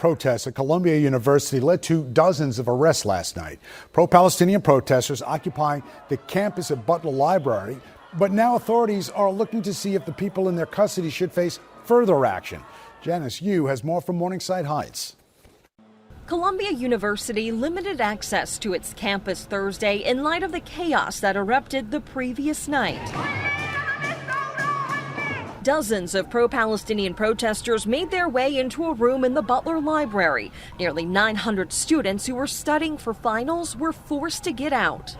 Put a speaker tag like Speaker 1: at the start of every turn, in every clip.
Speaker 1: protests at Columbia University led to dozens of arrests last night. Pro-Palestinian protesters occupying the campus at Butler Library, but now authorities are looking to see if the people in their custody should face further action. Janice Yu has more from Morningside Heights.
Speaker 2: Columbia University limited access to its campus Thursday in light of the chaos that erupted the previous night. Dozens of pro-Palestinian protesters made their way into a room in the Butler Library. Nearly 900 students who were studying for finals were forced to get out.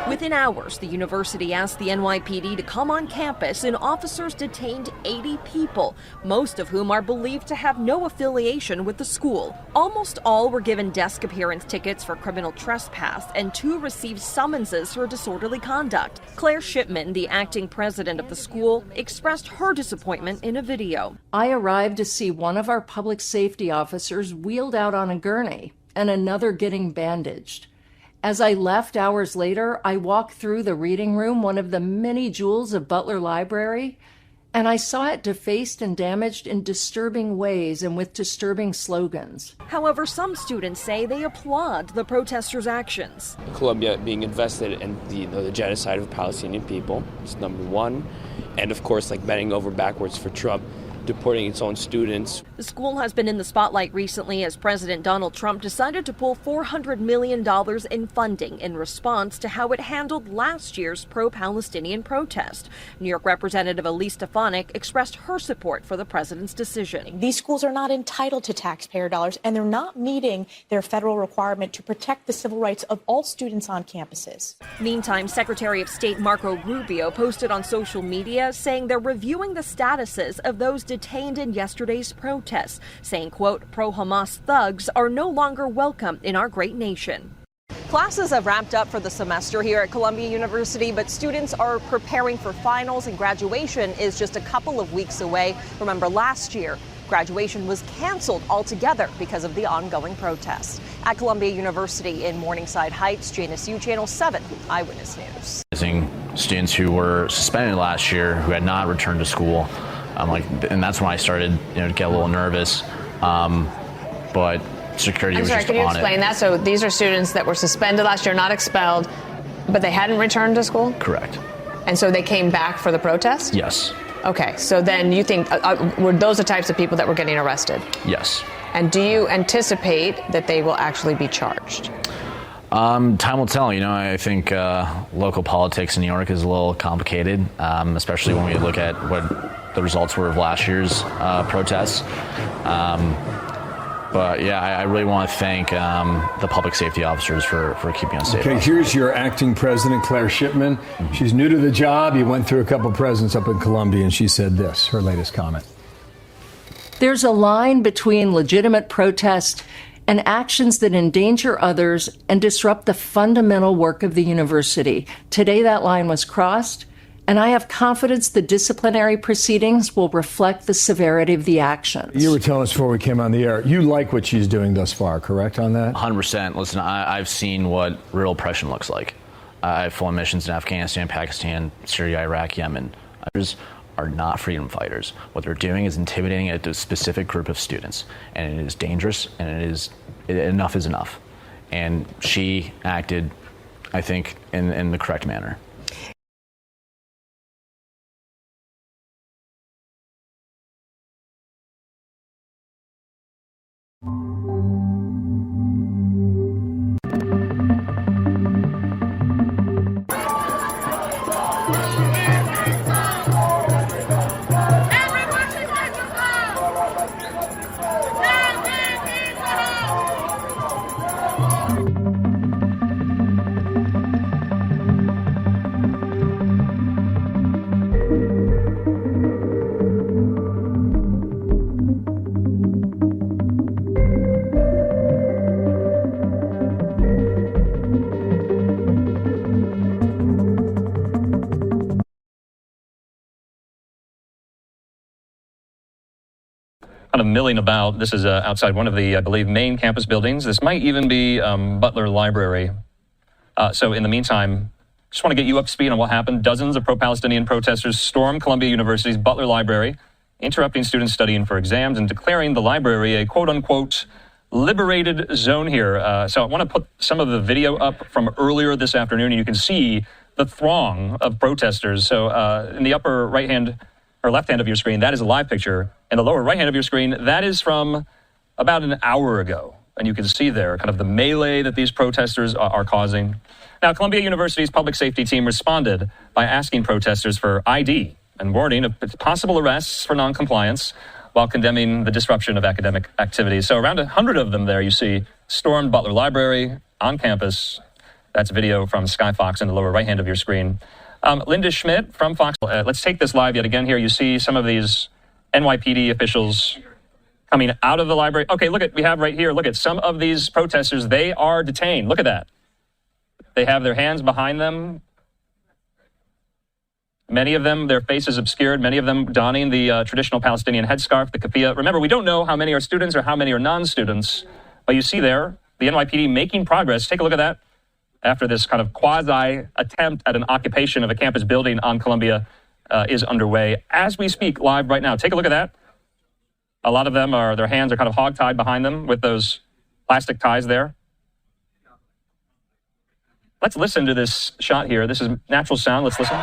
Speaker 2: Within hours, the university asked the NYPD to come on campus, and officers detained 80 people, most of whom are believed to have no affiliation with the school. Almost all were given desk appearance tickets for criminal trespass, and 2 received summonses for disorderly conduct. Claire Shipman, the acting president of the school, expressed her disappointment in a video.
Speaker 3: I arrived to see one of our public safety officers wheeled out on a gurney and another getting bandaged. As I left hours later, I walked through the reading room, one of the many jewels of Butler Library, and I saw it defaced and damaged in disturbing ways and with disturbing slogans.
Speaker 2: However, some students say they applaud the protesters' actions.
Speaker 4: Colombia being invested in the genocide of Palestinian people is number one, and of course, bending over backwards for Trump deporting its own students.
Speaker 2: The school has been in the spotlight recently as President Donald Trump decided to pull $400 million in funding in response to how it handled last year's pro-Palestinian protest. New York Representative Elise Stefanik expressed her support for the president's decision.
Speaker 5: These schools are not entitled to taxpayer dollars, and they're not meeting their federal requirement to protect the civil rights of all students on campuses.
Speaker 2: Meantime, Secretary of State Marco Rubio posted on social media saying they're reviewing the statuses of those detained in yesterday's protests, saying, quote, pro-Hamas thugs are no longer welcome in our great nation. Classes have ramped up for the semester here at Columbia University, but students are preparing for finals, and graduation is just a couple of weeks away. Remember, last year, graduation was canceled altogether because of the ongoing protests. At Columbia University in Morningside Heights, Janice Yu, Channel 7 Eyewitness News.
Speaker 6: Students who were suspended last year who had not returned to school. And that's when I started, to get a little nervous. But security was just on it.
Speaker 7: Can you explain that? So these are students that were suspended last year, not expelled, but they hadn't returned to school?
Speaker 6: Correct.
Speaker 7: And so they came back for the protest?
Speaker 6: Yes.
Speaker 7: Okay. So then you think, were those the types of people that were getting arrested?
Speaker 6: Yes.
Speaker 7: And do you anticipate that they will actually be charged?
Speaker 6: Time will tell. I think local politics in New York is a little complicated, especially when we look at what the results were of last year's protests. But yeah, I really want to thank the public safety officers for keeping us safe.
Speaker 8: Okay, here's your acting president, Claire Shipman. Mm-hmm. She's new to the job. You went through a couple presidents up in Columbia, and she said this, her latest comment.
Speaker 3: There's a line between legitimate protest and actions that endanger others and disrupt the fundamental work of the university. Today, that line was crossed, and I have confidence the disciplinary proceedings will reflect the severity of the actions.
Speaker 8: You were telling us before we came on the air, you like what she's doing thus far, correct on that?
Speaker 6: 100%. Listen, I've seen what real oppression looks like. I have flown missions in Afghanistan, Pakistan, Syria, Iraq, Yemen. Others are not freedom fighters. What they're doing is intimidating a specific group of students, and it is dangerous, and enough is enough. And she acted, I think, in the correct manner.
Speaker 9: Kind of milling about. This is outside one of the, I believe, main campus buildings. This might even be Butler Library. So in the meantime, just want to get you up to speed on what happened. Dozens of pro-Palestinian protesters stormed Columbia University's Butler Library interrupting students studying for exams and declaring the library a quote-unquote liberated zone here. So I want to put some of the video up from earlier this afternoon, and you can see the throng of protesters. So in the upper right-hand or left-hand of your screen, that is a live picture. In the lower right-hand of your screen, that is from about an hour ago. And you can see there kind of the melee that these protesters are causing. Now, Columbia University's public safety team responded by asking protesters for ID and warning of possible arrests for noncompliance while condemning the disruption of academic activities. So around 100 of them there you see stormed Butler Library on campus. That's video from Sky Fox in the lower right-hand of your screen. Linda Schmidt from Fox. Let's take this live yet again here. You see some of these NYPD officials coming out of the library. Okay, we have right here, look at some of these protesters. They are detained. Look at that. They have their hands behind them. Many of them, their faces obscured, many of them donning the traditional Palestinian headscarf, the keffiyeh. Remember, we don't know how many are students or how many are non-students, but you see there, the NYPD making progress. Take a look at that. After this kind of quasi-attempt at an occupation of a campus building on Columbia is underway. As we speak live right now, take a look at that. A lot of them their hands are kind of hog-tied behind them with those plastic ties there. Let's listen to this shot here. This is natural sound. Let's listen.